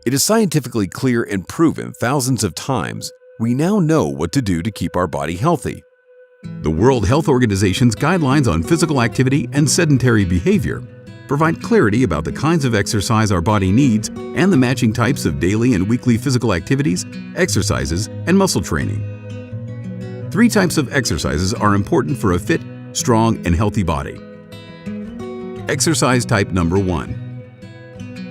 It is scientifically clear and proven thousands of times. We now know what to do to keep our body healthy. The World Health Organization's guidelines on physical activity and sedentary behavior provide clarity about the kinds of exercise our body needs and the matching types of daily and weekly physical activities, exercises, and muscle training. 3 types of exercises are important for a fit, strong, and healthy body. Exercise type number 1.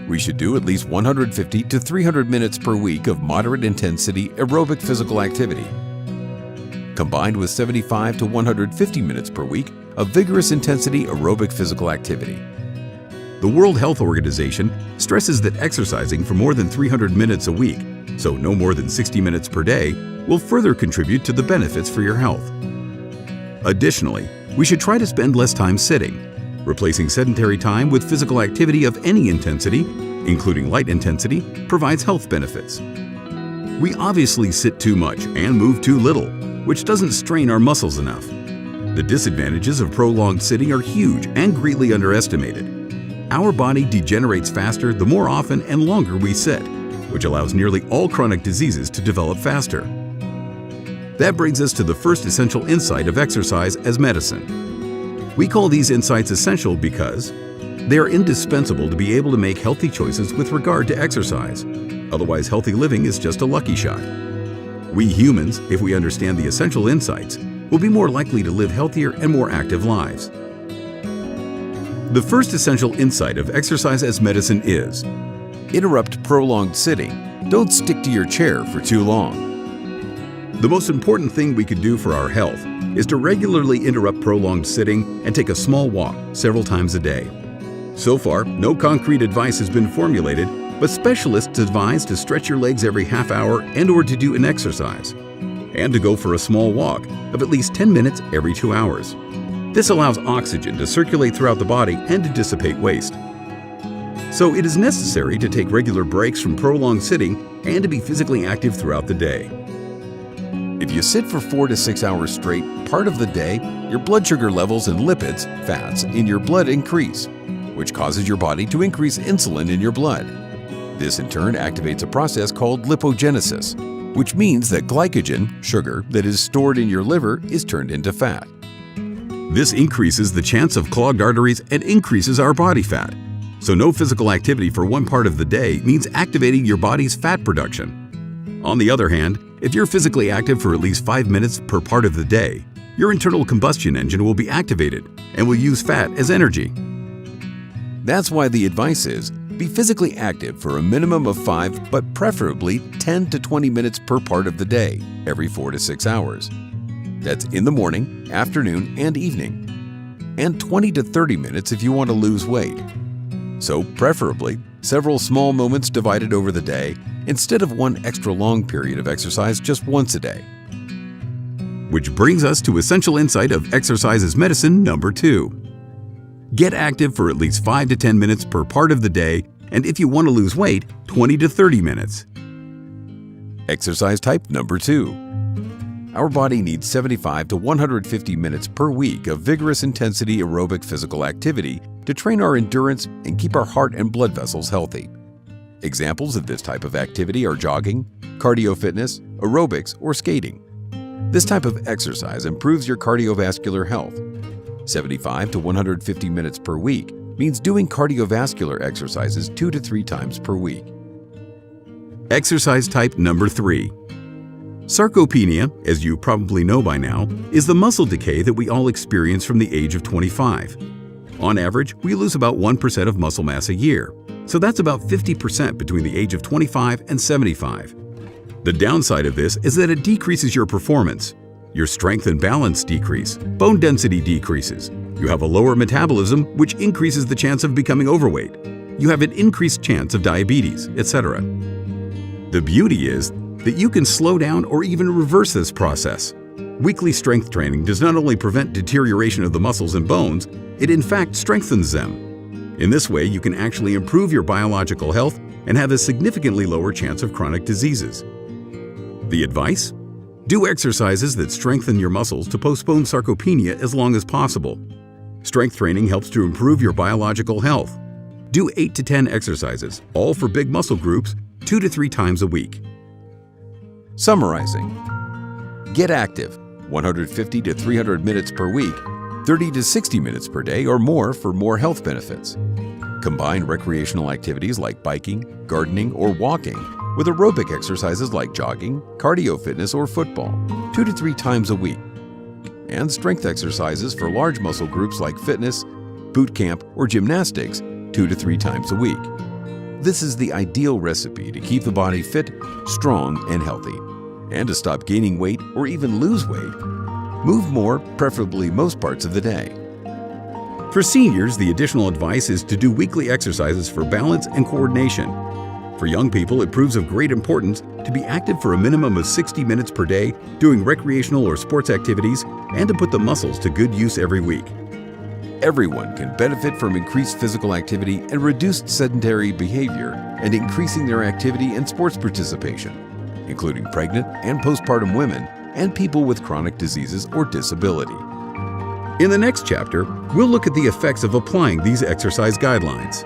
We should do at least 150 to 300 minutes per week of moderate intensity aerobic physical activity, combined with 75 to 150 minutes per week of vigorous intensity aerobic physical activity. The World Health Organization stresses that exercising for more than 300 minutes a week, so no more than 60 minutes per day, will further contribute to the benefits for your health. Additionally, we should try to spend less time sitting. Replacing sedentary time with physical activity of any intensity, including light intensity, provides health benefits. We obviously sit too much and move too little, which doesn't strain our muscles enough. The disadvantages of prolonged sitting are huge and greatly underestimated. Our body degenerates faster the more often and longer we sit, which allows nearly all chronic diseases to develop faster. That brings us to the first essential insight of exercise as medicine. We call these insights essential because they are indispensable to be able to make healthy choices with regard to exercise. Otherwise, healthy living is just a lucky shot. We humans, if we understand the essential insights, will be more likely to live healthier and more active lives. The first essential insight of exercise as medicine is: interrupt prolonged sitting. Don't stick to your chair for too long. The most important thing we could do for our health is to regularly interrupt prolonged sitting and take a small walk several times a day. So far, no concrete advice has been formulated, but specialists advise to stretch your legs every half hour and/or to do an exercise, and to go for a small walk of at least 10 minutes every 2 hours. This allows oxygen to circulate throughout the body and to dissipate waste. So it is necessary to take regular breaks from prolonged sitting and to be physically active throughout the day. If you sit for 4 to 6 hours straight part of the day, your blood sugar levels and lipids, fats, in your blood increase, which causes your body to increase insulin in your blood. This in turn activates a process called lipogenesis, which means that glycogen, sugar, that is stored in your liver is turned into fat. This increases the chance of clogged arteries and increases our body fat. So no physical activity for one part of the day means activating your body's fat production. On the other hand, if you're physically active for at least 5 minutes per part of the day, your internal combustion engine will be activated and will use fat as energy. That's why the advice is, be physically active for a minimum of 5, but preferably 10 to 20 minutes per part of the day, every 4 to 6 hours. That's in the morning, afternoon, and evening. And 20 to 30 minutes if you want to lose weight. So preferably, several small moments divided over the day, instead of one extra long period of exercise just once a day. Which brings us to essential insight of exercise as medicine number 2. Get active for at least 5 to 10 minutes per part of the day, and if you want to lose weight, 20 to 30 minutes. Exercise type number 2. Our body needs 75 to 150 minutes per week of vigorous intensity aerobic physical activity to train our endurance and keep our heart and blood vessels healthy. Examples of this type of activity are jogging, cardio fitness, aerobics, or skating. This type of exercise improves your cardiovascular health. 75 to 150 minutes per week means doing cardiovascular exercises 2 to 3 times per week. Exercise type number 3. Sarcopenia, as you probably know by now, is the muscle decay that we all experience from the age of 25. On average, we lose about 1% of muscle mass a year, so that's about 50% between the age of 25 and 75. The downside of this is that it decreases your performance. Your strength and balance decrease, bone density decreases, you have a lower metabolism, which increases the chance of becoming overweight, you have an increased chance of diabetes, etc. The beauty is that you can slow down or even reverse this process. Weekly strength training does not only prevent deterioration of the muscles and bones, it in fact strengthens them. In this way, you can actually improve your biological health and have a significantly lower chance of chronic diseases. The advice? Do exercises that strengthen your muscles to postpone sarcopenia as long as possible. Strength training helps to improve your biological health. Do 8 to 10 exercises, all for big muscle groups, 2 to 3 times a week. Summarizing. Get active, 150 to 300 minutes per week, 30 to 60 minutes per day or more for more health benefits. Combine recreational activities like biking, gardening, or walking with aerobic exercises like jogging, cardio fitness, or football, 2 to 3 times a week. And strength exercises for large muscle groups like fitness, boot camp, or gymnastics, 2 to 3 times a week. This is the ideal recipe to keep the body fit, strong, and healthy. And to stop gaining weight or even lose weight, move more, preferably most parts of the day. For seniors, the additional advice is to do weekly exercises for balance and coordination. For young people, it proves of great importance to be active for a minimum of 60 minutes per day, doing recreational or sports activities, and to put the muscles to good use every week. Everyone can benefit from increased physical activity and reduced sedentary behavior, and increasing their activity and sports participation, including pregnant and postpartum women and people with chronic diseases or disability. In the next chapter, we'll look at the effects of applying these exercise guidelines.